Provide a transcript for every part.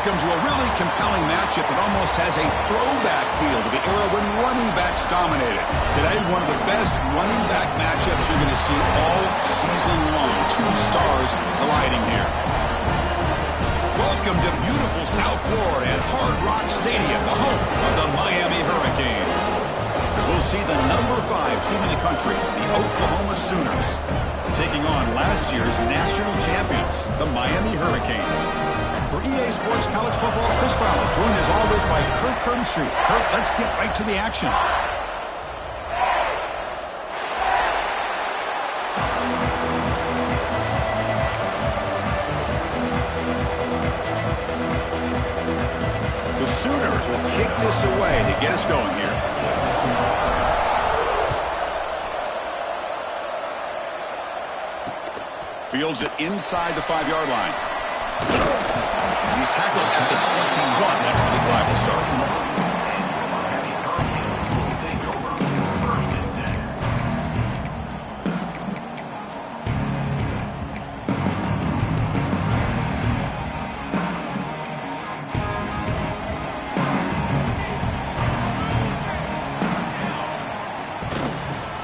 Welcome to a really compelling matchup that almost has a throwback feel to the era when running backs dominated. Today, one of the best running back matchups you're going to see all season long. Two stars colliding here. Welcome to beautiful South Florida at Hard Rock Stadium, the home of the Miami Hurricanes. As we'll see the number 5 team in the country, the Oklahoma Sooners, taking on last year's national champions, the Miami Hurricanes. For EA Sports College Football, Chris Fowler, joined as always by Kirk Hermstreet. Kirk, let's get right to the action. The Sooners will kick this away to get us going here. Fields it inside the 5-yard line. He's tackled at the 21. That's where the drive will start.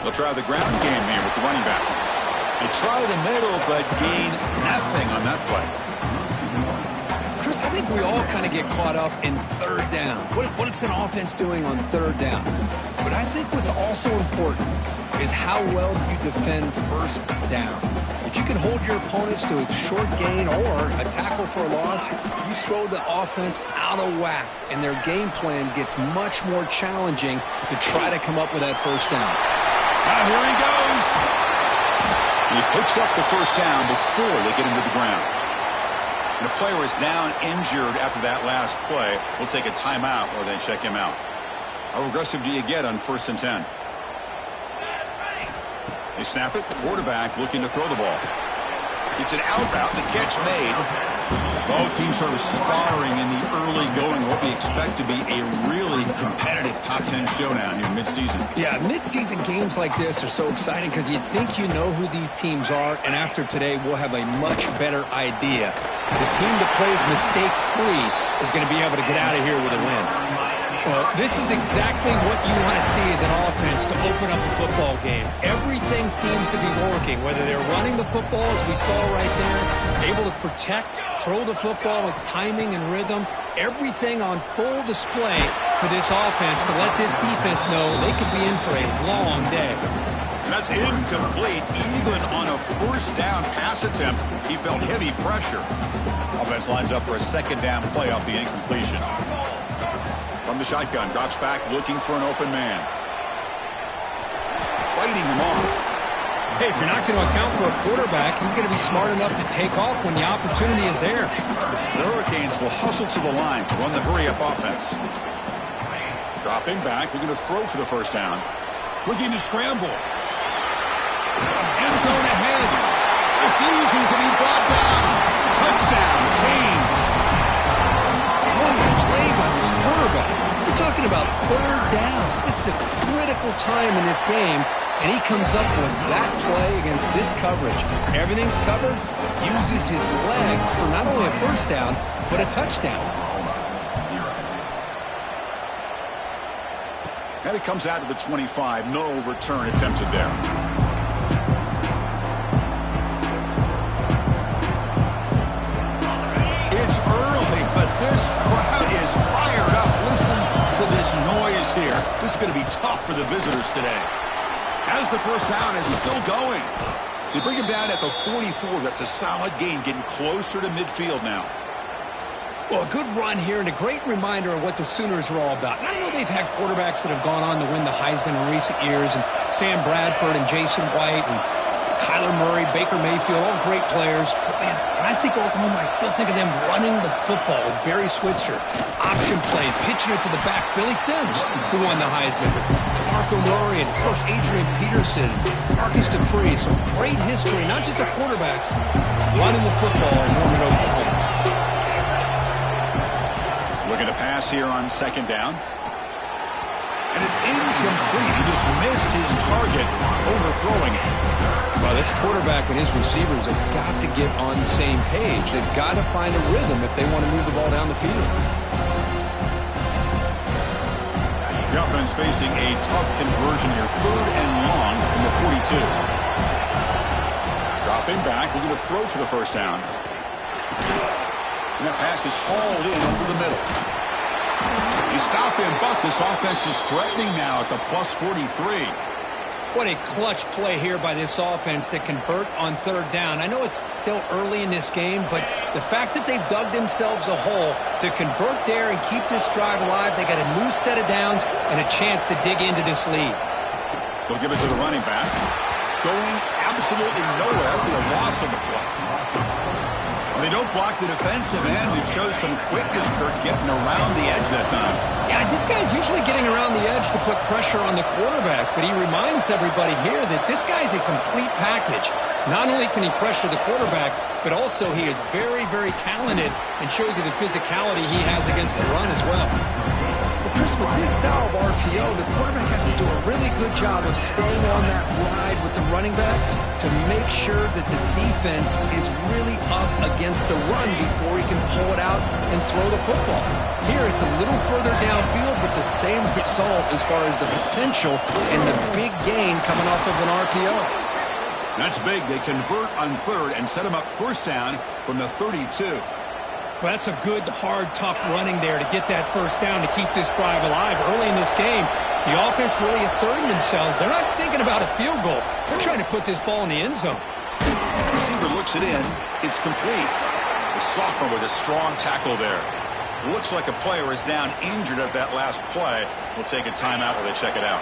They'll try the ground game here with the running back. They try the middle, but gain nothing on that play. Chris, I think we all kind of get caught up in third down. What is an offense doing on third down? But I think what's also important is how well you defend first down. If you can hold your opponents to a short gain or a tackle for a loss, you throw the offense out of whack, and their game plan gets much more challenging to try to come up with that first down. Now here he goes. He picks up the first down before they get him to the ground. And the player is down injured after that last play. We'll take a timeout or then check him out. How aggressive do you get on 1st and 10? They snap it. Quarterback looking to throw the ball. It's an out route. The catch made. Both teams sort of sparring in the early going. What we expect to be a really competitive top 10 showdown here mid-season. Yeah, mid-season games like this are so exciting because you think you know who these teams are, and after today we'll have a much better idea. The team that plays mistake-free is going to be able to get out of here with a win. Well, this is exactly what you want to see as an offense to open up a football game. Everything seems to be working, whether they're running the football, as we saw right there, able to protect, throw the football with timing and rhythm, everything on full display for this offense to let this defense know they could be in for a long day. That's incomplete. Even on a first down pass attempt, he felt heavy pressure. Offense lines up for a second down play off the incompletion. From the shotgun, drops back, looking for an open man. Fighting him off. Hey, if you're not going to account for a quarterback, he's going to be smart enough to take off when the opportunity is there. The Hurricanes will hustle to the line to run the hurry-up offense. Dropping back, looking to throw for the first down. Looking to scramble. End zone ahead. Refusing to be brought down. Touchdown, Canes. What a play by this quarterback. We're talking about third down. This is a critical time in this game, and he comes up with that play against this coverage. Everything's covered, uses his legs for not only a first down, but a touchdown. And it comes out to the 25. No return attempted there. It's early, but this crowd is fired up. Listen to this noise here. This is going to be tough for the visitors today. As the first down is still going. They bring him down at the 44. That's a solid gain, getting closer to midfield now. Well, a good run here and a great reminder of what the Sooners are all about. And I know they've had quarterbacks that have gone on to win the Heisman in recent years, and Sam Bradford and Jason White and Kyler Murray, Baker Mayfield, all great players. But, man, when I think Oklahoma, I still think of them running the football with Barry Switzer. Option play, pitching it to the backs. Billy Sims, who won the Heisman. DeMarco Murray and, of course, Adrian Peterson, Marcus Dupree. Some great history, not just the quarterbacks, running the football in Norman, Oklahoma. Looking to pass here on second down. And it's incomplete. He just missed his target, overthrowing it. Well, this quarterback and his receivers have got to get on the same page. They've got to find a rhythm if they want to move the ball down the field. The offense facing a tough conversion here. 3rd and long from the 42. Dropping back, looking to throw for the first down. And that pass is hauled in over the middle. He stopped him, but this offense is threatening now at the plus 43. What a clutch play here by this offense to convert on 3rd down. I know it's still early in this game, but the fact that they've dug themselves a hole to convert there and keep this drive alive, they got a new set of downs and a chance to dig into this lead. They'll give it to the running back. Going absolutely nowhere with a loss on the play. They don't block the defensive end. It shows some quickness, Kirk, getting around the edge that time. Yeah, this guy's usually getting around the edge to put pressure on the quarterback, but he reminds everybody here that this guy's a complete package. Not only can he pressure the quarterback, but also he is very, very talented and shows you the physicality he has against the run as well. But Chris, with this style of RPO, the quarterback has to do a really good job of staying on that ride with the running back to make sure that the defense is really up against the run before he can pull it out and throw the football. Here, it's a little further downfield, but the same result as far as the potential and the big gain coming off of an RPO. That's big. They convert on 3rd and set him up first down from the 32. Well, that's a good, hard, tough running there to get that first down to keep this drive alive. Early in this game, the offense really asserting themselves. They're not thinking about a field goal. They're trying to put this ball in the end zone. Receiver looks it in. It's complete. The sophomore with a strong tackle there. Looks like a player is down injured at that last play. We'll take a timeout while they check it out.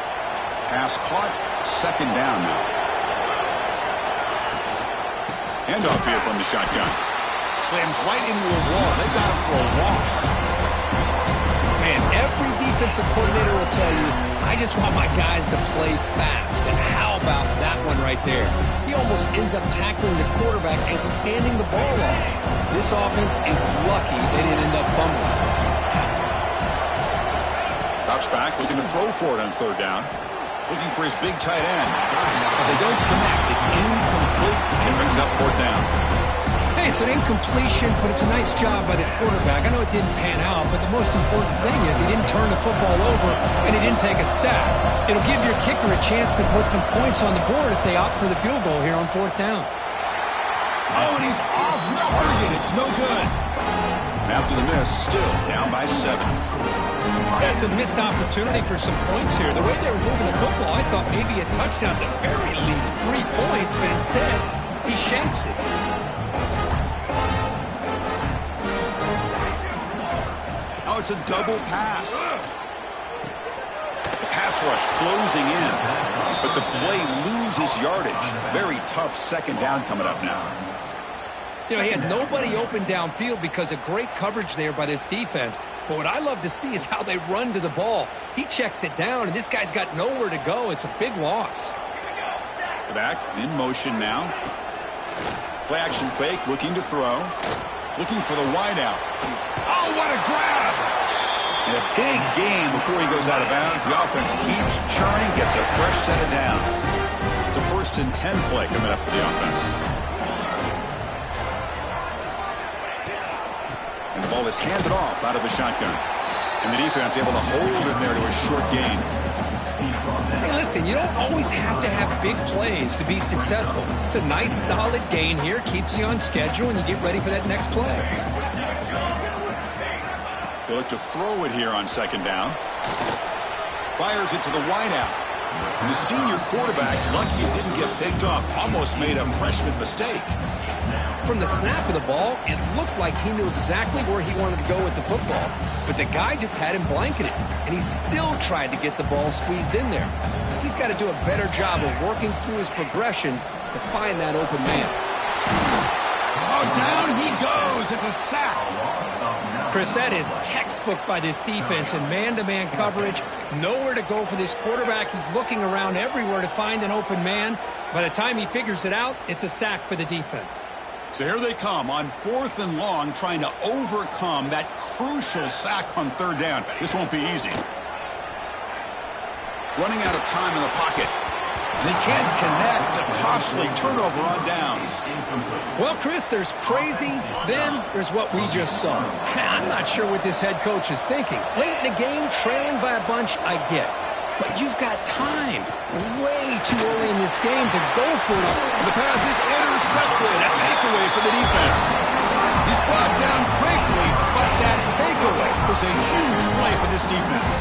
Pass caught. 2nd down now. Handoff here from the shotgun. Slams right into a wall. They got him for a loss. Man, every defensive coordinator will tell you, I just want my guys to play fast. And how about that one right there? He almost ends up tackling the quarterback as he's handing the ball off. This offense is lucky they didn't end up fumbling. Drops back, looking to throw for it on 3rd down. Looking for his big tight end. But they don't connect. It's incomplete. And it brings up 4th down. Hey, it's an incompletion, but it's a nice job by the quarterback. I know it didn't pan out, but the most important thing is he didn't turn the football over and he didn't take a sack. It'll give your kicker a chance to put some points on the board if they opt for the field goal here on 4th down. Oh, and he's off target. It's no good. After the miss, still down by 7. That's a missed opportunity for some points here. The way they were moving the football, I thought maybe a touchdown, at the very least 3 points, but instead, he shanks it. Oh, it's a double pass. The pass rush closing in, but the play loses yardage. Very tough 2nd down coming up now. You know, he had nobody open downfield because of great coverage there by this defense. But what I love to see is how they run to the ball. He checks it down, and this guy's got nowhere to go. It's a big loss. Back in motion now. Play action fake, looking to throw. Looking for the wideout. Oh, what a grab! And a big gain before he goes out of bounds. The offense keeps churning, gets a fresh set of downs. It's a 1st and 10 play coming up for the offense. And the ball is handed off out of the shotgun. And the defense able to hold him there to a short gain. Hey, listen, you don't always have to have big plays to be successful. It's a nice, solid gain here. Keeps you on schedule, and you get ready for that next play. They look to throw it here on 2nd down. Fires it to the wideout. And the senior quarterback, lucky it didn't get picked off, almost made a freshman mistake. From the snap of the ball, it looked like he knew exactly where he wanted to go with the football. But the guy just had him blanketed, and he still tried to get the ball squeezed in there. He's got to do a better job of working through his progressions to find that open man. Oh, down he goes. It's a sack. Chris, that is textbook by this defense in man-to-man coverage. Nowhere to go for this quarterback. He's looking around everywhere to find an open man. By the time he figures it out, it's a sack for the defense. So here they come on 4th and long, trying to overcome that crucial sack on 3rd down. This won't be easy. Running out of time in the pocket. And they can't connect. A costly turnover on downs. Well, Chris, there's crazy, then there's what we just saw. I'm not sure what this head coach is thinking. Late in the game, trailing by a bunch, I get. But you've got time. Way too early in this game to go for it. The pass is intercepted. A takeaway for the defense. He's brought down quickly, but that takeaway was a huge play for this defense.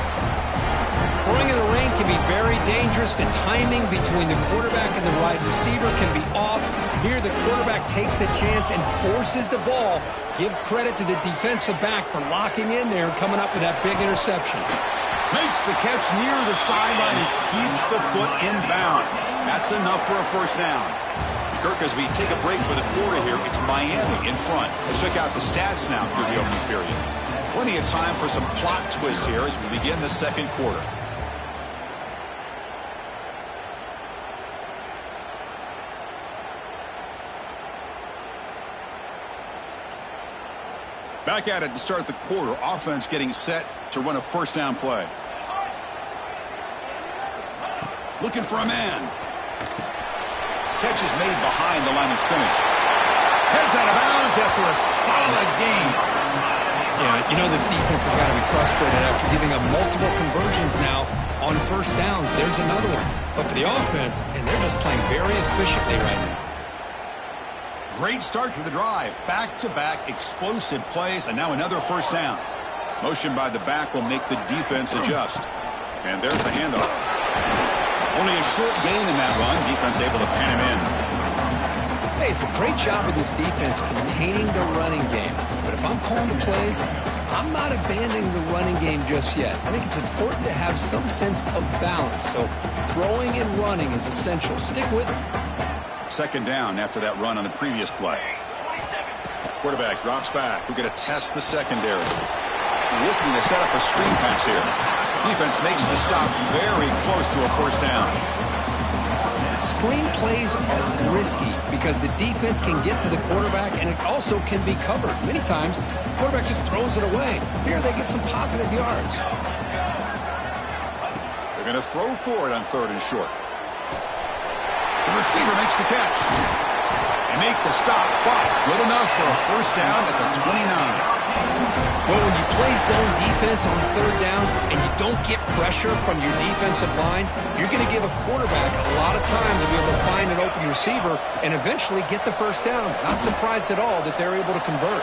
Throwing in the rain can be very dangerous. The timing between the quarterback and the wide receiver can be off. Here, the quarterback takes a chance and forces the ball. Give credit to the defensive back for locking in there and coming up with that big interception. Makes the catch near the sideline and keeps the foot in bounds. That's enough for a first down. Kirk, as we take a break for the quarter here, it's Miami in front. Let's check out the stats now through the opening period. Plenty of time for some plot twists here as we begin the second quarter. Back at it to start the quarter. Offense getting set to run a first down play. Looking for a man. Catch is made behind the line of scrimmage. Heads out of bounds after a solid game. Yeah, you know this defense has got to be frustrated after giving up multiple conversions now on first downs. There's another one. But for the offense, and they're just playing very efficiently right now. Great start to the drive. Back-to-back explosive plays, and now another first down. Motion by the back will make the defense adjust. And there's the handoff. Only a short gain in that run. Defense able to pan him in. Hey, it's a great job of this defense containing the running game. But if I'm calling the plays, I'm not abandoning the running game just yet. I think it's important to have some sense of balance. So throwing and running is essential. Stick with it. Second down after that run on the previous play. Quarterback drops back. We're going to test the secondary. Looking to set up a screen pass here. Defense makes the stop very close to a first down. Screen plays are risky because the defense can get to the quarterback and it also can be covered. Many times, the quarterback just throws it away. Here they get some positive yards. They're going to throw for it on third and short. The receiver makes the catch. They make the stop, but good enough for a first down at the 29. Well, when you play zone defense on third down and you don't get pressure from your defensive line, you're going to give a quarterback a lot of time to be able to find an open receiver and eventually get the first down. Not surprised at all that they're able to convert.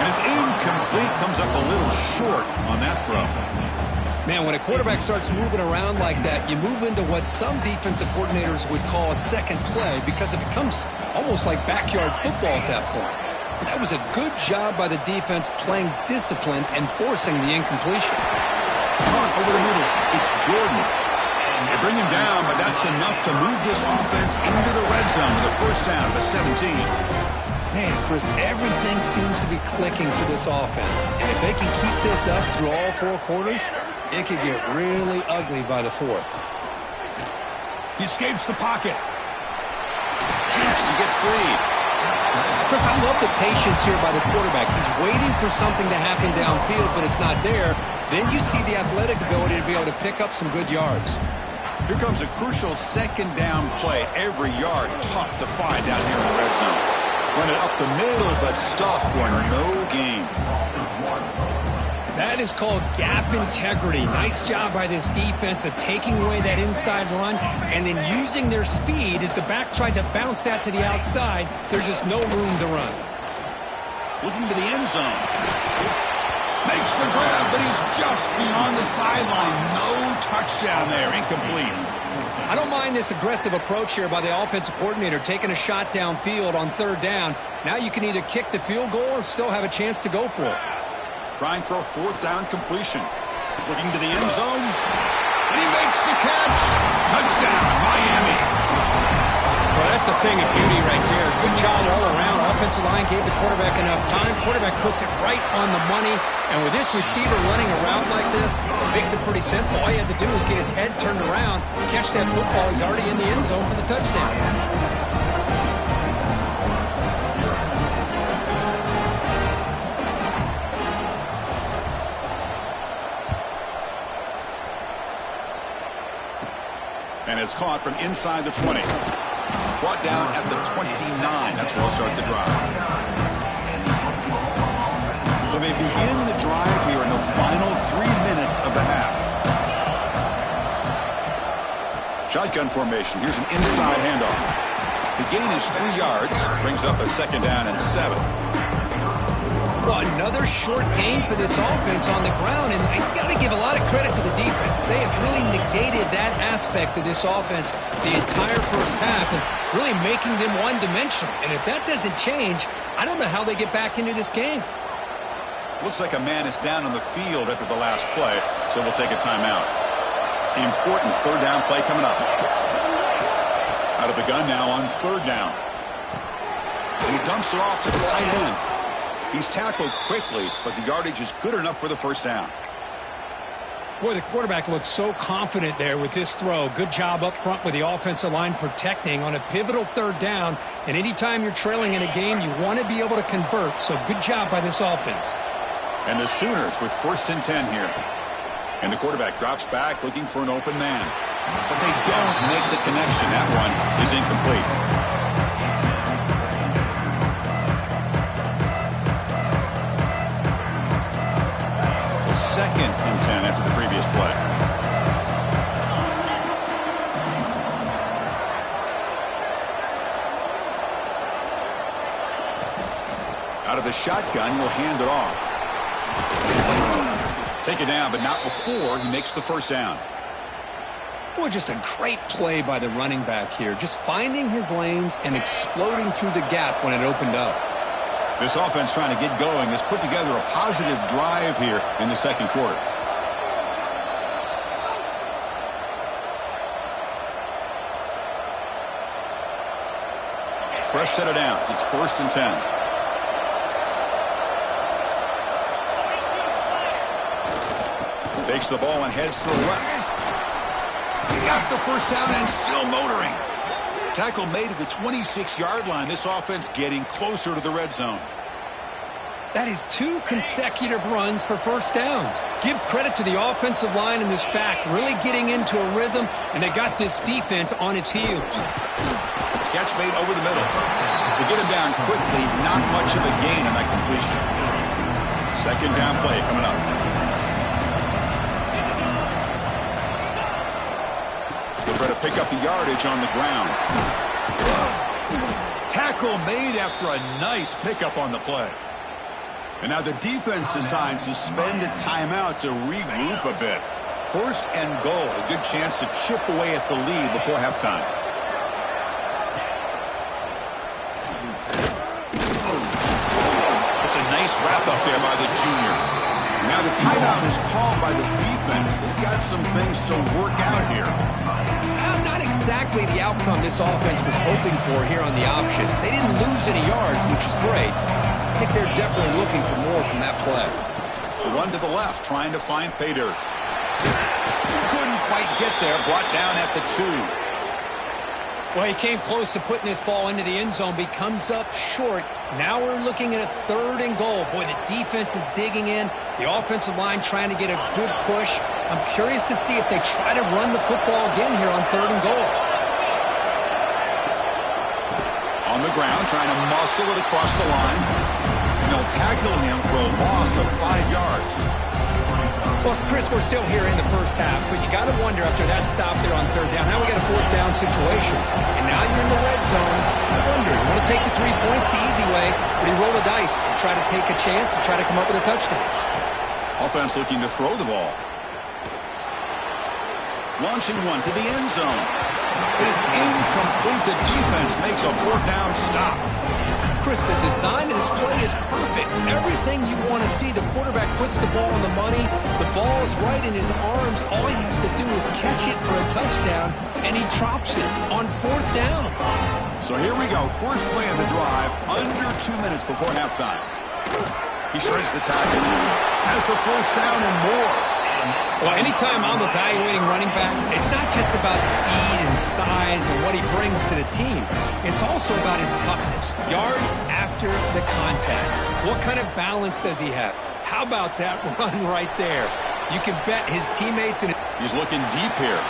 And it's incomplete, comes up a little short on that throw. Man, when a quarterback starts moving around like that, you move into what some defensive coordinators would call a second play because it becomes almost like backyard football at that point. But that was a good job by the defense playing discipline and forcing the incompletion. Punt over the middle. It's Jordan. They bring him down, but that's enough to move this offense into the red zone with a first down to 17. Man, Chris, everything seems to be clicking for this offense. And if they can keep this up through all four quarters, it could get really ugly by the fourth. He escapes the pocket. Cheeks to get free. Chris, I love the patience here by the quarterback. He's waiting for something to happen downfield, but it's not there. Then you see the athletic ability to be able to pick up some good yards. Here comes a crucial second down play. Every yard tough to find down here in the red zone. Run it up the middle, but stuffed for no gain. That is called gap integrity. Nice job by this defense of taking away that inside run and then using their speed as the back tried to bounce that to the outside. There's just no room to run. Looking to the end zone. Makes the grab, but he's just beyond the sideline. No touchdown there. Incomplete. I don't mind this aggressive approach here by the offensive coordinator, taking a shot downfield on third down. Now you can either kick the field goal or still have a chance to go for it. Trying for a fourth down completion. Looking to the end zone. And he makes the catch. Touchdown, Miami. Well, that's a thing of beauty right there. Good job all around. Offensive line gave the quarterback enough time. Quarterback puts it right on the money. And with this receiver running around like this, it makes it pretty simple. All you had to do was get his head turned around, catch that football. He's already in the end zone for the touchdown. it's caught from inside the 20. Brought down at the 29. That's where they'll start the drive. So they begin the drive here in the final 3 minutes of the half. Shotgun formation. Here's an inside handoff. The gain is 3 yards. Brings up a 2nd down and 7. Well, another short game for this offense on the ground, and I got to give a lot of credit to the defense. They have really negated that aspect of this offense the entire first half and really making them one-dimensional. And if that doesn't change, I don't know how they get back into this game. Looks like a man is down on the field after the last play, so we'll take a timeout. The important 3rd down play coming up. Out of the gun now on 3rd down. And he dumps it off to the tight end. He's tackled quickly, but the yardage is good enough for the 1st down. Boy, the quarterback looks so confident there with this throw. Good job up front with the offensive line protecting on a pivotal 3rd down. And anytime you're trailing in a game, you want to be able to convert. So good job by this offense. And the Sooners with 1st and 10 here. And the quarterback drops back looking for an open man. But they don't make the connection. That one is incomplete. So 2nd and 10 after the previous play. Out of the shotgun, will hand it off. Take it down, but not before he makes the 1st down. Boy, just a great play by the running back here. Just finding his lanes and exploding through the gap when it opened up. This offense trying to get going has put together a positive drive here in the 2nd quarter. Fresh set of downs. It's 1st and 10. Takes the ball and heads to the left. He got the 1st down and still motoring. Tackle made at the 26-yard line. This offense getting closer to the red zone. That is 2 consecutive runs for 1st downs. Give credit to the offensive line in this back, really getting into a rhythm, and they got this defense on its heels. Catch made over the middle. They get him down quickly, not much of a gain on that completion. 2nd down play coming up. They'll try to pick up the yardage on the ground. Tackle made after a nice pickup on the play. And now the defense decides to spend a timeout to regroup a bit. 1st and goal, a good chance to chip away at the lead before halftime. It's a nice wrap up there by the junior. Now the timeout is called by the defense. They've got some things to work out here. Not exactly the outcome this offense was hoping for here on the option. They didn't lose any yards, which is great. I think they're definitely looking for more from that play. The run to the left, trying to find pay dirt. Couldn't quite get there, brought down at the 2. Well, he came close to putting this ball into the end zone, but he comes up short. Now we're looking at a 3rd and goal. Boy, the defense is digging in. The offensive line trying to get a good push. I'm curious to see if they try to run the football again here on 3rd and goal. On the ground, trying to muscle it across the line. And they'll tackle him for a loss of 5 yards. Well, Chris, we're still here in the first half, but you got to wonder after that stop there on 3rd down. Now we got a 4th down situation. And now you're in the red zone. I wonder, you want to take the 3 points the easy way, or do you roll the dice and try to take a chance and try to come up with a touchdown? Offense looking to throw the ball. Launching one to the end zone. It is incomplete. The defense makes a 4th down stop. Chris, the design of this play is perfect. Everything you want to see. The quarterback puts the ball on the money. The ball is right in his arms. All he has to do is catch it for a touchdown, and he drops it on 4th down. So here we go. First play of the drive, under 2 minutes before halftime. He shreds the tackle. Has the 1st down and more. Well, anytime I'm evaluating running backs, it's not just about speed and size and what he brings to the team. It's also about his toughness. Yards after the contact. What kind of balance does he have? How about that run right there? You can bet his teammates... He's looking deep here.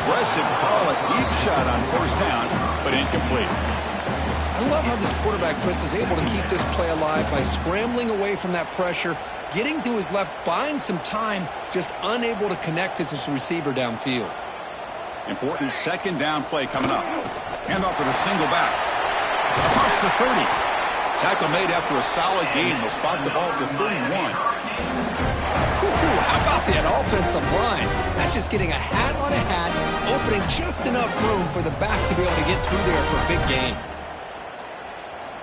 Aggressive call, a deep shot on first down, but incomplete. I love how this quarterback, Chris, is able to keep this play alive by scrambling away from that pressure, getting to his left, buying some time, just unable to connect to his receiver downfield. Important second down play coming up. Hand off to the single back. Across the 30. Tackle made after a solid gain. They'll spot the ball to 31. How about that offensive line? That's just getting a hat on a hat, opening just enough room for the back to be able to get through there for a big gain.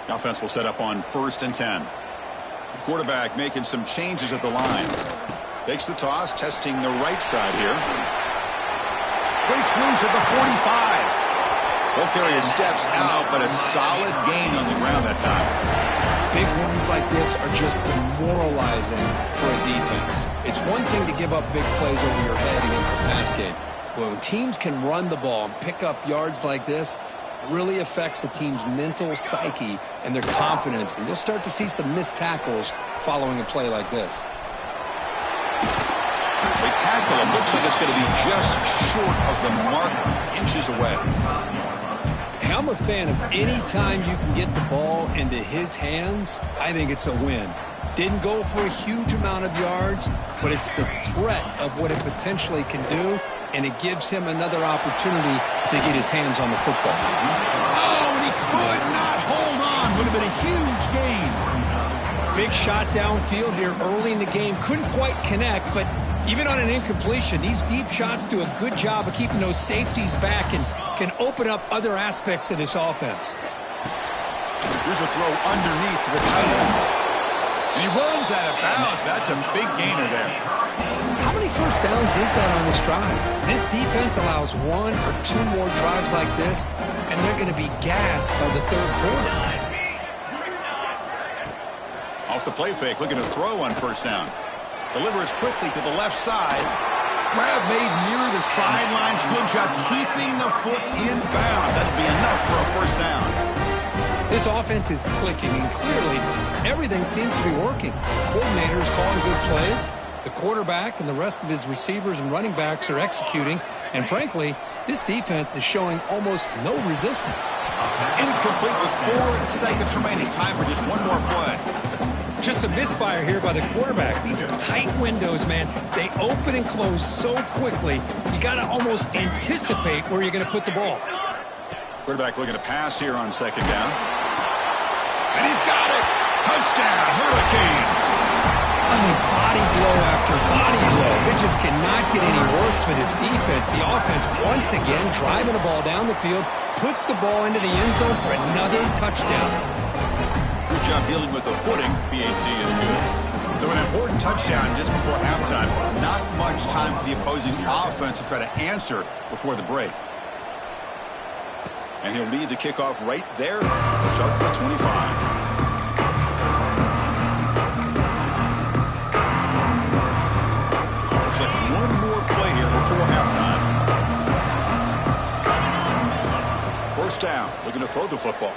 The offense will set up on 1st and 10. The quarterback making some changes at the line. Takes the toss, testing the right side here. Breaks loose at the 45. Ball carrier steps out, but a solid gain on the ground that time. Big runs like this are just demoralizing for a defense. It's one thing to give up big plays over your head against the pass game. But when teams can run the ball and pick up yards like this, it really affects the team's mental psyche and their confidence. And you'll start to see some missed tackles following a play like this. They tackle him. Looks like it's going to be just short of the mark, inches away. I'm a fan of any time you can get the ball into his hands. I think it's a win. Didn't go for a huge amount of yards, but it's the threat of what it potentially can do, and it gives him another opportunity to get his hands on the football. Oh, and he could not hold on. Would have been a huge gain. Big shot downfield here early in the game. Couldn't quite connect, but even on an incompletion, these deep shots do a good job of keeping those safeties back and can open up other aspects of this offense. Here's a throw underneath to the tight end. And he runs out of bounds. That's a big gainer there. How many first downs is that on this drive? This defense allows 1 or 2 more drives like this, and they're going to be gassed by the 3rd quarter. Off the play fake, looking to throw on first down. Delivers quickly to the left side. Grab made near the sidelines. Good job keeping the foot in bounds. That'll be enough for a first down. This offense is clicking, and clearly everything seems to be working. Coordinator is calling good plays. The quarterback and the rest of his receivers and running backs are executing. And frankly, this defense is showing almost no resistance. Incomplete with 4 seconds remaining. Time for just one more play. Just a misfire here by the quarterback. These are tight windows, man. They open and close so quickly. You got to almost anticipate where you're going to put the ball. Quarterback looking to pass here on second down. And he's got it. Touchdown, Hurricanes. I mean, body blow after body blow. It just cannot get any worse for this defense. The offense, once again, driving the ball down the field, puts the ball into the end zone for another touchdown. Good job dealing with the footing. BAT is good. So an important touchdown just before halftime. Not much time for the opposing offense to try to answer before the break. And he'll lead the kickoff right there to start at the 25. Looks like one more play here before halftime. First down, looking to throw the football.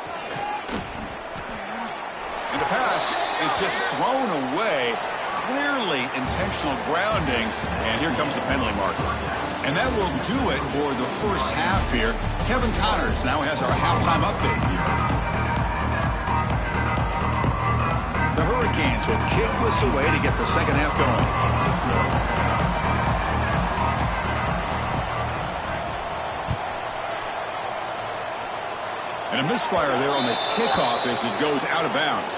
And the pass is just thrown away. Clearly intentional grounding. And here comes the penalty marker. And that will do it for the first half here. Kevin Connors now has our halftime update here. The Hurricanes will kick this away to get the second half going. And a misfire there on the kickoff as it goes out of bounds.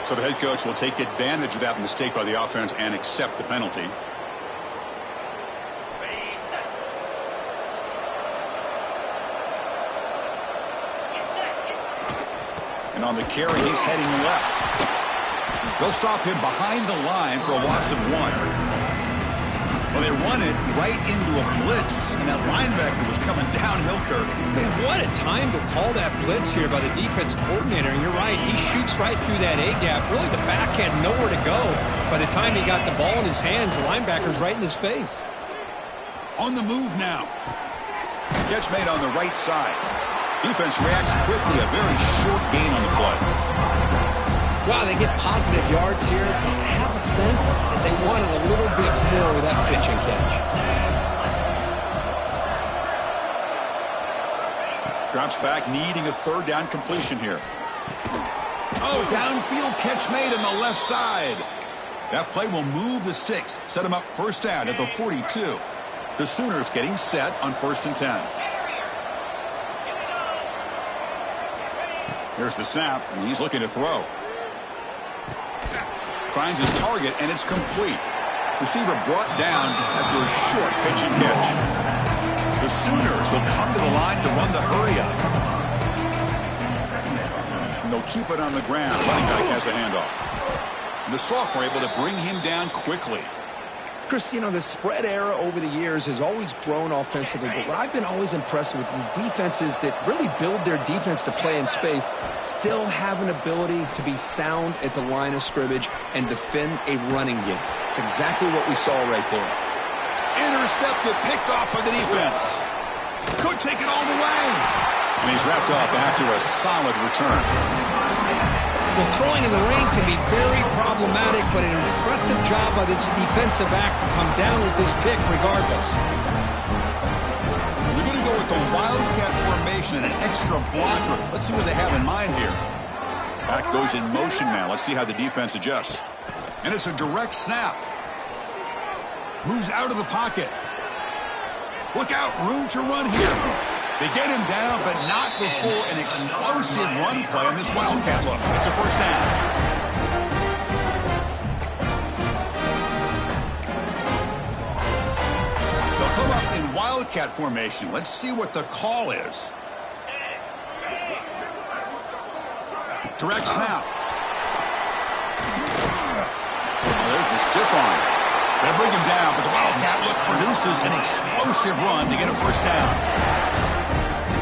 So the head coach will take advantage of that mistake by the offense and accept the penalty. And on the carry, he's heading left. They'll stop him behind the line for a loss of 1. Well, they run it right into a blitz, and that linebacker was coming downhill, Kirk. Man, what a time to call that blitz here by the defensive coordinator. And you're right, he shoots right through that A-gap. Really, the back had nowhere to go. By the time he got the ball in his hands, the linebacker's right in his face. On the move now. Catch made on the right side. Defense reacts quickly, a very short gain on the play. Wow, they get positive yards here. I have a sense that they wanted a little bit more with that pitch and catch. Drops back, needing a third down completion here. Oh, downfield catch made on the left side. That play will move the sticks, set them up first down at the 42. The Sooners getting set on 1st and 10. Here's the snap, and he's looking to throw. Finds his target, and it's complete. Receiver brought down after a short pitch and catch. The Sooners will come to the line to run the hurry-up. And they'll keep it on the ground. Running back has the handoff. And the sophomore able to bring him down quickly. Chris, you know, the spread era over the years has always grown offensively, but what I've been always impressed with defenses that really build their defense to play in space still have an ability to be sound at the line of scrimmage and defend a running game. It's exactly what we saw right there. Intercepted, picked off by the defense. Could take it all the way. And he's wrapped up after a solid return. Well, throwing in the rain can be very problematic, but an impressive job by this defensive back to come down with this pick regardless. We're going to go with the wildcat formation and an extra blocker. Let's see what they have in mind here. Back goes in motion now. Let's see how the defense adjusts. And it's a direct snap. Moves out of the pocket. Look out, room to run here. They get him down, but not before an explosive run play on this wildcat look. It's a first down. They'll come up in wildcat formation. Let's see what the call is. Direct snap. Oh, there's the stiff arm. They bring him down, but the wildcat look produces an explosive run to get a first down.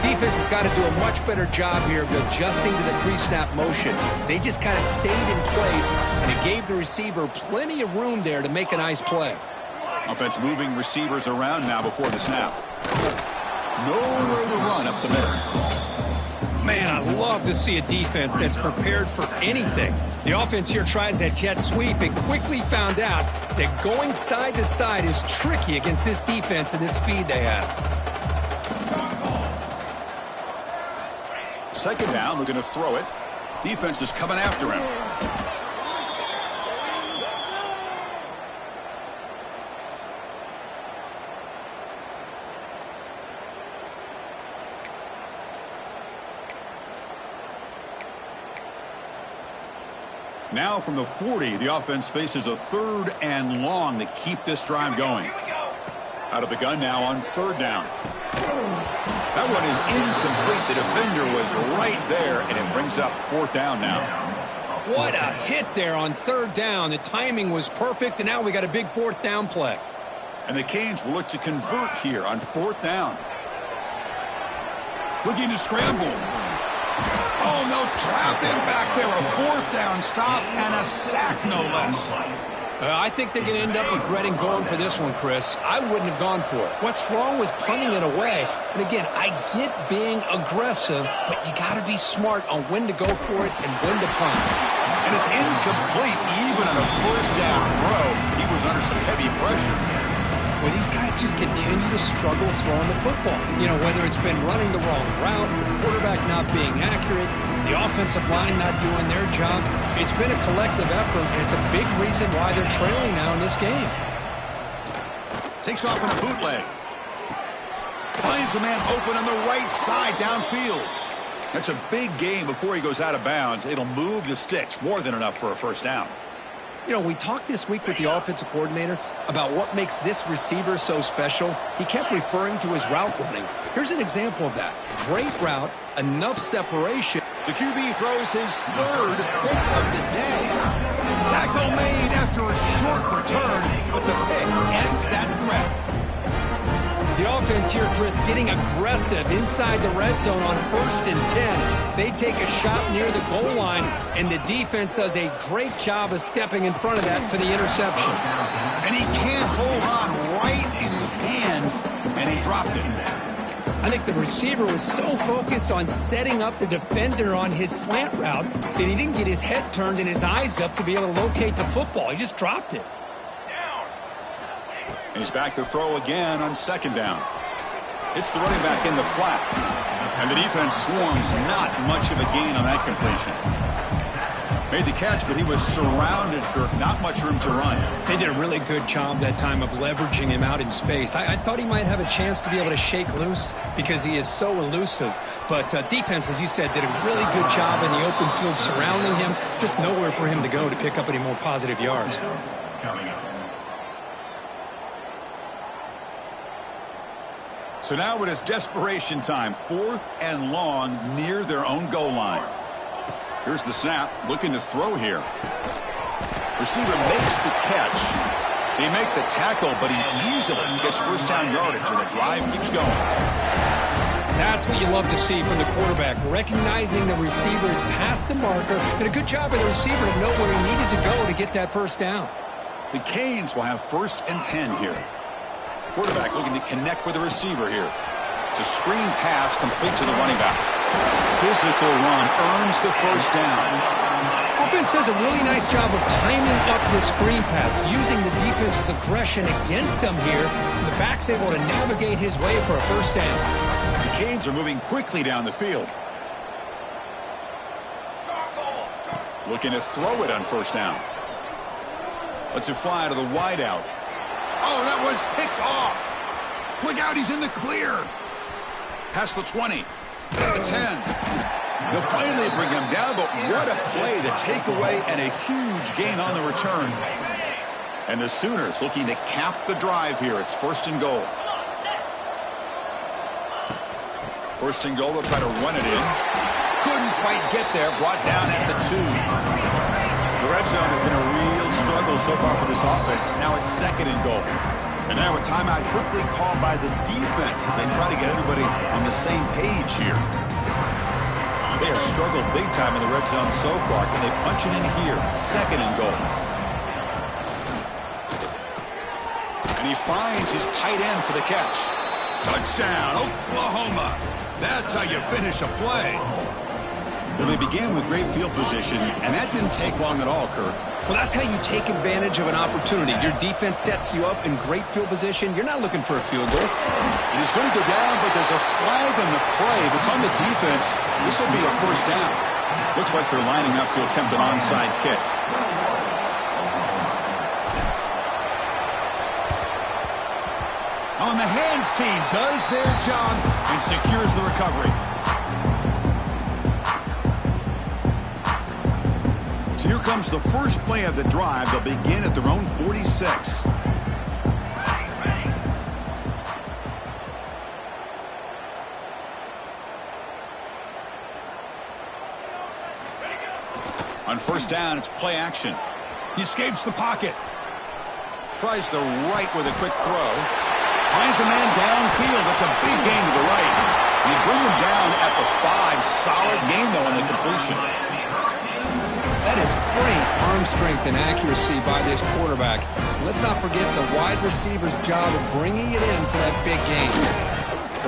Defense has got to do a much better job here of adjusting to the pre-snap motion. They just kind of stayed in place, and it gave the receiver plenty of room there to make a nice play. Offense moving receivers around now before the snap. Nowhere to run up the middle. Man, I love to see a defense that's prepared for anything. The offense here tries that jet sweep and quickly found out that going side to side is tricky against this defense and this speed they have. Second down, we're going to throw it. Defense is coming after him. Now from the 40, the offense faces a 3rd and long to keep this drive going. Out of the gun now on 3rd down. That one is incomplete. The defender was right there, and it brings up 4th down now. What a hit there on 3rd down. The timing was perfect, and now we got a big 4th down play. And the Canes will look to convert here on 4th down. Looking to scramble. Oh, no, trap him back there. A 4th down stop and a sack, no less. I think they're going to end up regretting going for this one, Chris. I wouldn't have gone for it. What's wrong with punting it away? And again, I get being aggressive, but you got to be smart on when to go for it and when to punt. And it's incomplete even on a 1st down throw. He was under some heavy pressure. Well, these guys just continue to struggle throwing the football. You know, whether it's been running the wrong route, the quarterback not being accurate, the offensive line not doing their job. It's been a collective effort, and it's a big reason why they're trailing now in this game. Takes off in a bootleg. Finds a man open on the right side downfield. That's a big gain before he goes out of bounds. It'll move the sticks, more than enough for a 1st down. You know, we talked this week with the offensive coordinator about what makes this receiver so special. He kept referring to his route running. Here's an example of that. Great route, enough separation. The QB throws his 3rd pick of the day. Tackle made after a short return, but the pick ends that threat. The offense here, Chris, getting aggressive inside the red zone on 1st and 10. They take a shot near the goal line, and the defense does a great job of stepping in front of that for the interception. And he can't hold on right in his hands, and he dropped it. I think the receiver was so focused on setting up the defender on his slant route that he didn't get his head turned and his eyes up to be able to locate the football. He just dropped it. He's back to throw again on 2nd down. It's the running back in the flat. And the defense swarms, not much of a gain on that completion. Made the catch, but he was surrounded, Kirk. Not much room to run. They did a really good job that time of leveraging him out in space. I thought he might have a chance to be able to shake loose because he is so elusive. But defense, as you said, did a really good job in the open field surrounding him. Just nowhere for him to go to pick up any more positive yards. So now it is desperation time. 4th and long near their own goal line. Here's the snap, looking to throw here. Receiver makes the catch. He make the tackle, but he easily gets first down yardage, and the drive keeps going. That's what you love to see from the quarterback, recognizing the receiver's past the marker, and a good job by the receiver to know where he needed to go to get that first down. The Canes will have 1st and 10 here. Quarterback looking to connect with the receiver here. It's a screen pass complete to the running back. Physical run earns the first down. Offense does a really nice job of timing up the screen pass, using the defense's aggression against them here. And the back's able to navigate his way for a first down. The Canes are moving quickly down the field. Looking to throw it on first down. Lets it fly to the wideout. Oh, that one's picked off. Look out, he's in the clear. Past the 20. The 10. They'll finally bring him down, but what a play, the takeaway, and a huge gain on the return. And the Sooners looking to cap the drive here. It's 1st and goal. 1st and goal, they'll try to run it in. Couldn't quite get there, brought down at the 2. The red zone has been a real struggle so far for this offense. Now it's 2nd and goal. And now a timeout quickly called by the defense as they try to get everybody on the same page here. They have struggled big time in the red zone so far. Can they punch it in here? 2nd and goal. And he finds his tight end for the catch. Touchdown, Oklahoma. That's how you finish a play. Well, they began with great field position, and that didn't take long at all, Kirk. Well, that's how you take advantage of an opportunity. Your defense sets you up in great field position. You're not looking for a field goal. And he's going to go down, but there's a flag on the play. If it's on the defense, this will be a first down. Looks like they're lining up to attempt an onside kick. On the hands team does their job and secures the recovery. So here comes the first play of the drive. They'll begin at their own 46. On first down, it's play action. He escapes the pocket. Tries the right with a quick throw. Finds a man downfield. It's a big gain to the right. And they bring him down at the 5. Solid gain, though, on the completion. That is great arm strength and accuracy by this quarterback. Let's not forget the wide receiver's job of bringing it in for that big gain.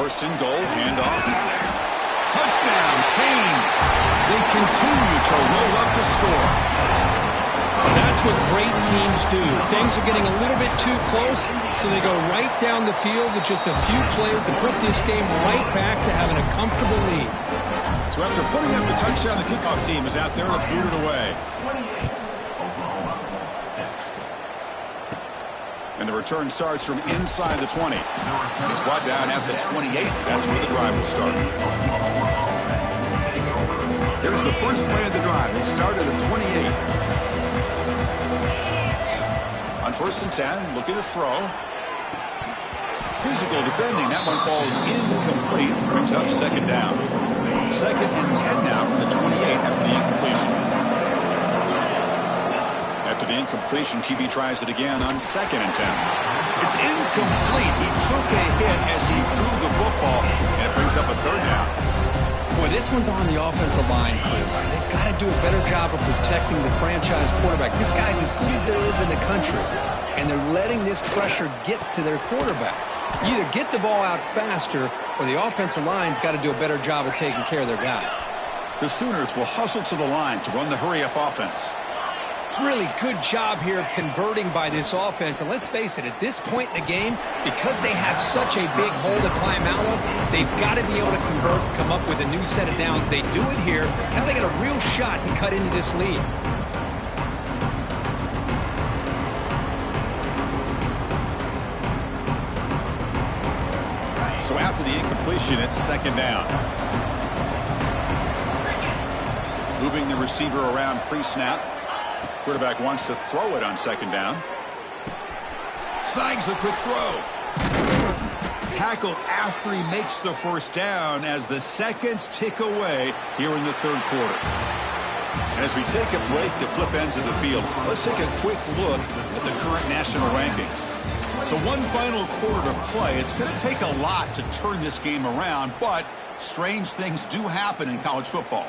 1st and goal, handoff. Touchdown, Canes. They continue to roll up the score. That's what great teams do. Things are getting a little bit too close, so they go right down the field with just a few plays to put this game right back to having a comfortable lead. So after putting up the touchdown, the kickoff team is out there to boot it away. And the return starts from inside the 20. He's brought down at the 28. That's where the drive will start. Here's the first play of the drive. It started at 28. On 1st and 10, looking to throw. Physical defending. That one falls incomplete. Brings up 2nd down. 2nd and 10 now from the 28 after the incompletion. After the incompletion, QB tries it again on 2nd and 10. It's incomplete. He took a hit as he threw the football, and it brings up a 3rd down. Boy, this one's on the offensive line, Chris. They've got to do a better job of protecting the franchise quarterback. This guy's as good as there is in the country, and they're letting this pressure get to their quarterback. You either get the ball out faster, or the offensive line's got to do a better job of taking care of their guy. The Sooners will hustle to the line to run the hurry-up offense. Really good job here of converting by this offense. And let's face it, at this point in the game, because they have such a big hole to climb out of, they've got to be able to convert and come up with a new set of downs. They do it here. Now they got a real shot to cut into this lead. So after the incompletion, it's second down. Moving the receiver around pre-snap. Quarterback wants to throw it on second down. Snags the quick throw. Tackled after he makes the first down as the seconds tick away here in the third quarter. And as we take a break to flip ends of the field, let's take a quick look at the current national rankings. So one final quarter to play. It's going to take a lot to turn this game around, but strange things do happen in college football.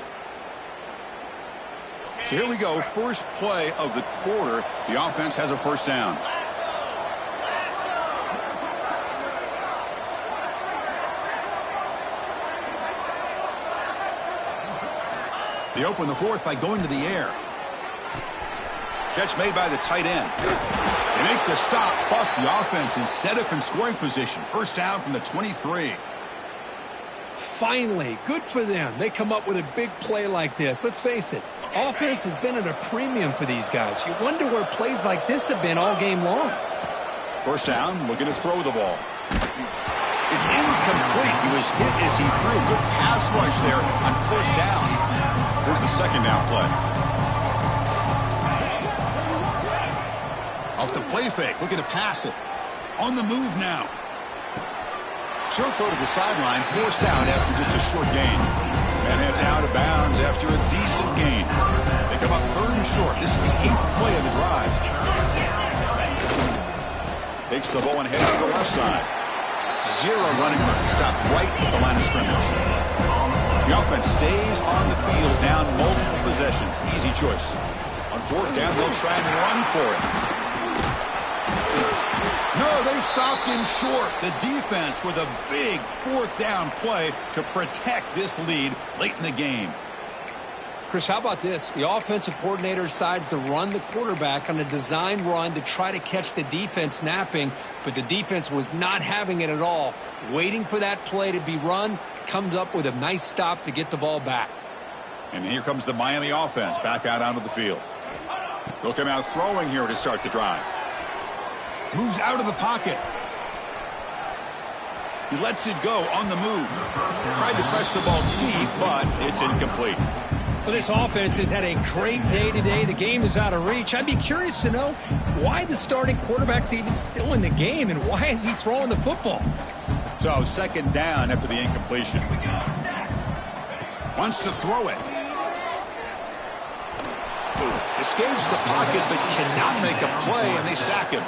So here we go, first play of the quarter. The offense has a first down. They open the fourth by going to the air. Catch made by the tight end. They make the stop, but the offense is set up in scoring position. First down from the 23. Finally, good for them. They come up with a big play like this. Let's face it, offense has been at a premium for these guys. You wonder where plays like this have been all game long. First down, looking to throw the ball. It's incomplete. He was hit as he threw. Good pass rush there on first down. Here's the second down play. Off the play fake, looking to pass it. On the move now. Short throw to the sideline, forced out after just a short gain. And heads out of bounds after a decent gain. They come up third and short. This is the 8th play of the drive. Takes the ball and heads to the left side. Zero running room. Stopped right at the line of scrimmage. The offense stays on the field, down multiple possessions. Easy choice. On fourth down, they'll try and run for it. No, they stopped him short. The defense with a big fourth down play to protect this lead late in the game. Chris, how about this? The offensive coordinator decides to run the quarterback on a design run to try to catch the defense napping, but the defense was not having it at all. Waiting for that play to be run, comes up with a nice stop to get the ball back. And here comes the Miami offense back out onto the field. They'll come out throwing here to start the drive. Moves out of the pocket. He lets it go on the move. Tried to press the ball deep, but it's incomplete. Well, this offense has had a great day today. The game is out of reach. I'd be curious to know why the starting quarterback's even still in the game and why is he throwing the football? So second down after the incompletion. Wants to throw it. Escapes the pocket but cannot make a play, and they sack him.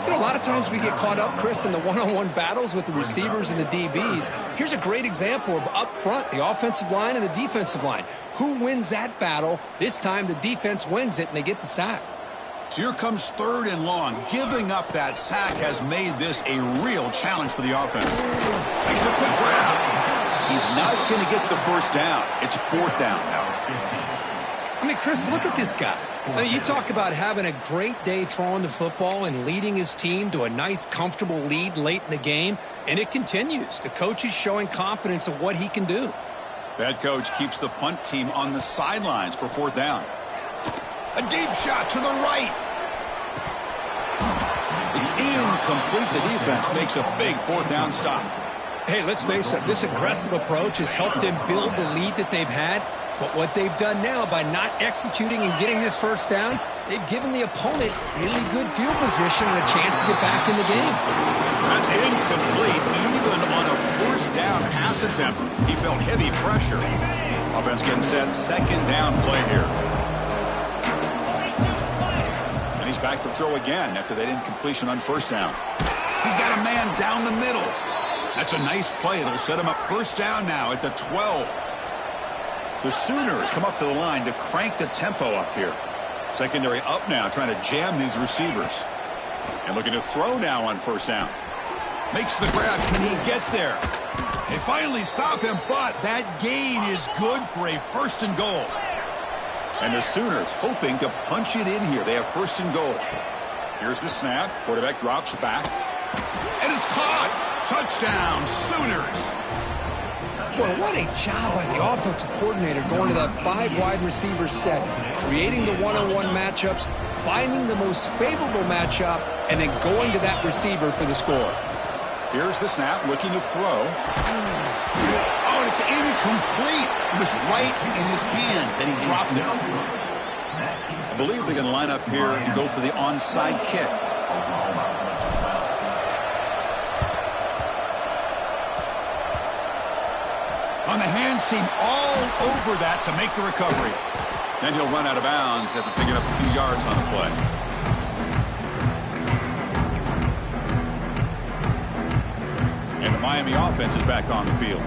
You know, a lot of times we get caught up, Chris, in the one-on-one battles with the receivers and the DBs. Here's a great example of up front, the offensive line and the defensive line. Who wins that battle? This time the defense wins it, and they get the sack. So here comes third and long. Giving up that sack has made this a real challenge for the offense. Makes a quick grab. He's not going to get the first down. It's fourth down now. I mean, Chris, look at this guy. I mean, you talk about having a great day throwing the football and leading his team to a nice, comfortable lead late in the game, and it continues. The coach is showing confidence of what he can do. The head coach keeps the punt team on the sidelines for fourth down. A deep shot to the right. It's incomplete. The defense makes a big fourth down stop. Hey, let's face it, this aggressive approach has helped them build the lead that they've had. But what they've done now by not executing and getting this first down, they've given the opponent really good field position and a chance to get back in the game. That's incomplete. Even on a first down pass attempt, he felt heavy pressure. Offense getting set. Second down play here. And he's back to throw again after that incompletion on first down. He's got a man down the middle. That's a nice play. It'll set him up first down now at the 12. The Sooners come up to the line to crank the tempo up here. Secondary up now, trying to jam these receivers. And looking to throw now on first down. Makes the grab. Can he get there? They finally stop him, but that gain is good for a first and goal. And the Sooners hoping to punch it in here. They have first and goal. Here's the snap. Quarterback drops back. And it's caught. Touchdown, Sooners. Well, what a job by the offensive coordinator going to that 5 wide receiver set, creating the one-on-one matchups, finding the most favorable matchup, and then going to that receiver for the score. Here's the snap, looking to throw. Oh, it's incomplete. It was right in his hands, and he dropped it. I believe they're going to line up here and go for the onside kick. On the hands team, all over that to make the recovery. Then he'll run out of bounds after picking up a few yards on the play. And the Miami offense is back on the field.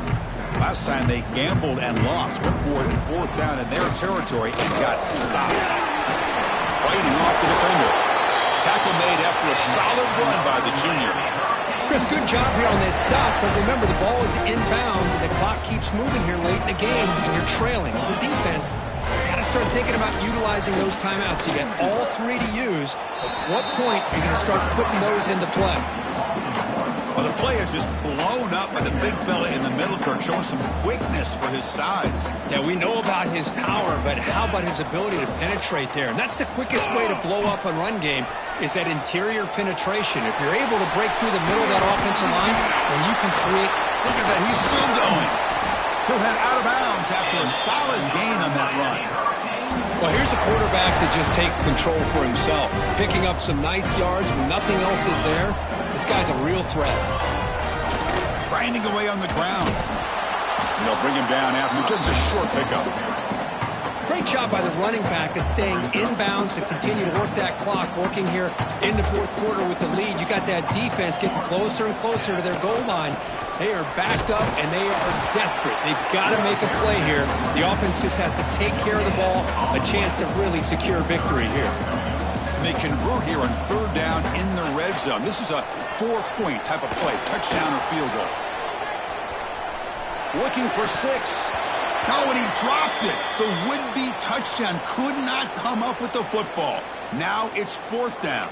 Last time they gambled and lost, went for it in 4th down in their territory and got stopped. Fighting off the defender. Tackle made after a solid run by the junior. Chris, good job here on this stop, but remember the ball is inbounds and the clock keeps moving here late in the game and you're trailing. As a defense, you got to start thinking about utilizing those timeouts. You got all 3 to use. At what point are you going to start putting those into play? Well, the play is just blown up by the big fella in the middle, Kirk, showing some quickness for his size. Yeah, we know about his power, but how about his ability to penetrate there? And that's the quickest way to blow up a run game is that interior penetration. If you're able to break through the middle of that offensive line, then you can create... Look at that, he's still going. He'll head out of bounds after a solid gain on that run. Well, here's a quarterback that just takes control for himself, picking up some nice yards when nothing else is there. This guy's a real threat. Grinding away on the ground. And they'll bring him down after just a short pickup. Great job by the running back of staying inbounds to continue to work that clock, working here in the 4th quarter with the lead. You got that defense getting closer and closer to their goal line. They are backed up, and they are desperate. They've got to make a play here. The offense just has to take care of the ball, a chance to really secure victory here. And they convert here on 3rd down in the red zone. This is a 4-point type of play, touchdown or field goal. Looking for 6. No, and he dropped it. The would-be touchdown could not come up with the football. Now it's 4th down.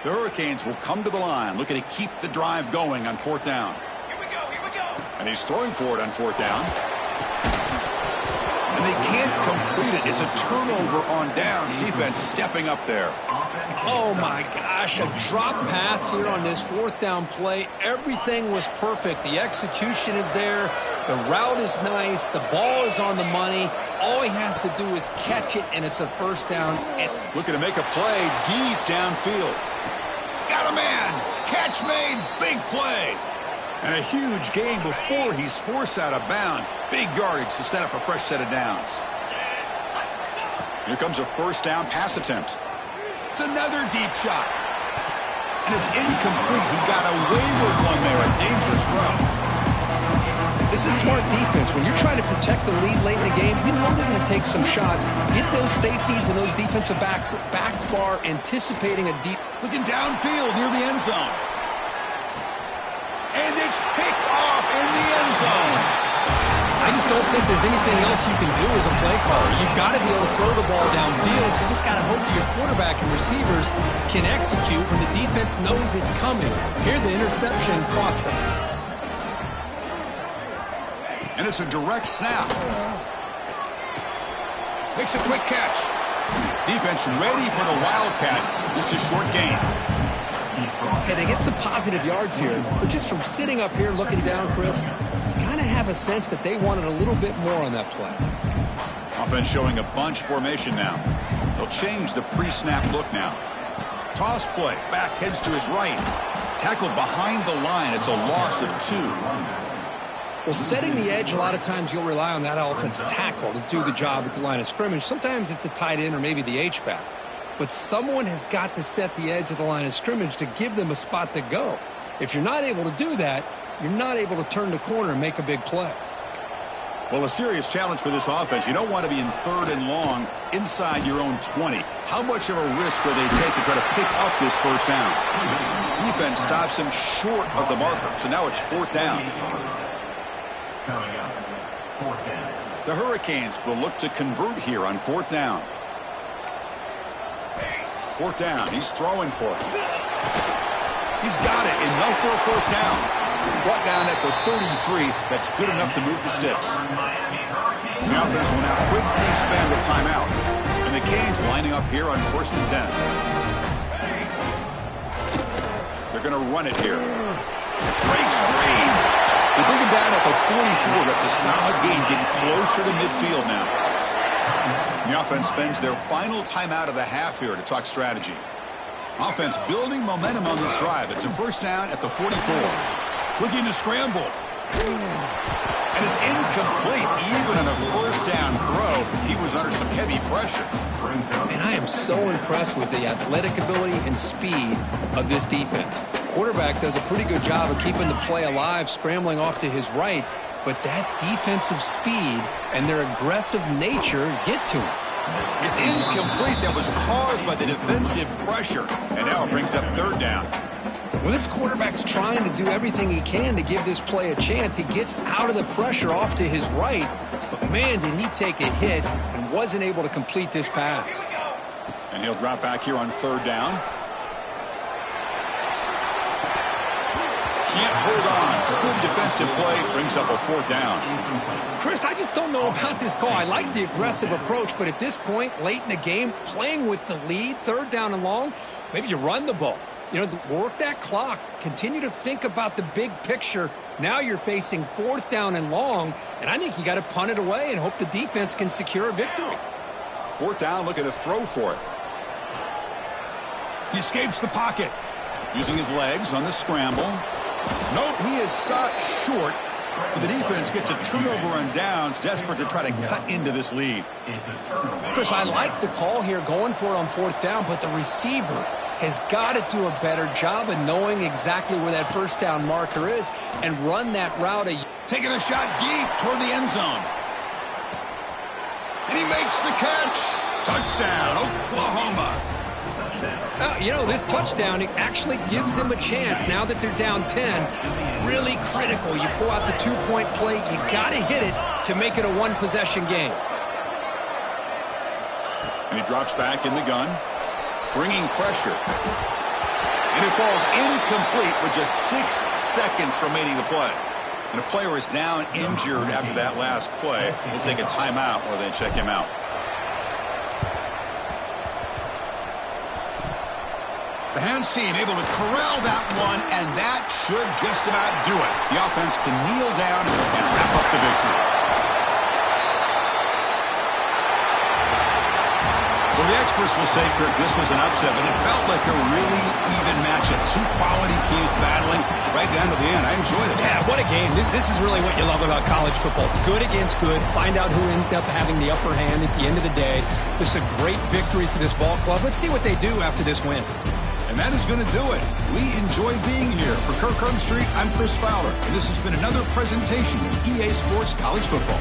The Hurricanes will come to the line, looking to keep the drive going on 4th down. Here we go. And he's throwing for it on 4th down. And they can't complete it. It's a turnover on downs. Defense stepping up there. Oh, my gosh. A drop pass here on this 4th down play. Everything was perfect. The execution is there. The route is nice. The ball is on the money. All he has to do is catch it, and it's a 1st down. Looking to make a play deep downfield. Got a man. Catch made. Big play. And a huge gain before he's forced out of bounds. Big yardage to set up a fresh set of downs. Here comes a 1st down pass attempt. It's another deep shot. And it's incomplete. He got away with one there. A dangerous throw. This is smart defense. When you're trying to protect the lead late in the game, you know they're going to take some shots. Get those safeties and those defensive backs back far, anticipating a deep... Looking downfield near the end zone. And it's picked off in the end zone. I just don't think there's anything else you can do as a play caller. You've got to be able to throw the ball downfield. You just got to hope your quarterback and receivers can execute when the defense knows it's coming. Here, the interception cost them. And it's a direct snap. Makes a quick catch. Defense ready for the Wildcat. Just a short gain. Hey, they get some positive yards here, but just from sitting up here looking down, Chris, you kind of have a sense that they wanted a little bit more on that play. Offense showing a bunch formation now. They'll change the pre-snap look now. Toss play. Back heads to his right. Tackled behind the line. It's a loss of 2. Well, setting the edge, a lot of times you'll rely on that offensive tackle to do the job at the line of scrimmage. Sometimes it's a tight end or maybe the H-back. But someone has got to set the edge of the line of scrimmage to give them a spot to go. If you're not able to do that, you're not able to turn the corner and make a big play. Well, a serious challenge for this offense. You don't want to be in 3rd and long inside your own 20. How much of a risk will they take to try to pick up this 1st down? Defense stops him short of the marker, so now it's 4th down. The Hurricanes will look to convert here on 4th down. 4th down. He's throwing for it. He's got it. Enough for a first down. Brought down at the 33. That's good enough to move the sticks. The offense will now quickly spend the timeout. And the Canes lining up here on 1st and 10. They're going to run it here. Breaks free. They bring him down at the 44. That's a solid gain, getting closer to midfield now. The offense spends their final timeout of the half here to talk strategy. Offense building momentum on this drive. It's a first down at the 44. Looking to scramble. And it's incomplete. Even on a first down throw, he was under some heavy pressure. And I am so impressed with the athletic ability and speed of this defense. Quarterback does a pretty good job of keeping the play alive, scrambling off to his right, but that defensive speed and their aggressive nature get to him. It's incomplete. That was caused by the defensive pressure. And now it brings up 3rd down. Well, this quarterback's trying to do everything he can to give this play a chance. He gets out of the pressure off to his right, but man, did he take a hit and wasn't able to complete this pass. And he'll drop back here on 3rd down. Can't hold on. Good defensive play brings up a 4th down. Chris, I just don't know about this call. I like the aggressive approach, but at this point, late in the game, playing with the lead, 3rd down and long, maybe you run the ball. You know, work that clock. Continue to think about the big picture. Now you're facing 4th down and long, and I think you got to punt it away and hope the defense can secure a victory. 4th down, looking to throw for it. He escapes the pocket. Using his legs on the scramble. Nope, he is stopped short. So the defense gets a turnover on downs, desperate to try to cut into this lead. Chris, I like the call here, going for it on 4th down, but the receiver has got to do a better job of knowing exactly where that first down marker is and run that route. Taking a shot deep toward the end zone. And he makes the catch. Touchdown, Oklahoma. You know, this touchdown, it actually gives them a chance now that they're down 10. Really critical. You pull out the 2-point play. You got to hit it to make it a 1-possession game. And he drops back in the gun. Bringing pressure. And it falls incomplete with just 6 seconds remaining to play. And a player is down injured after that last play. We'll take a timeout or they check him out. The hands team able to corral that one, and that should just about do it. The offense can kneel down and wrap up the victory. Well, the experts will say, Kirk, this was an upset, but it felt like a really even matchup. 2 quality teams battling right down to the end. I enjoyed it. Yeah, what a game. This is really what you love about college football. Good against good. Find out who ends up having the upper hand at the end of the day. This is a great victory for this ball club. Let's see what they do after this win. And that is going to do it. We enjoy being here. For Kirk Street, I'm Chris Fowler, and this has been another presentation of EA Sports College Football.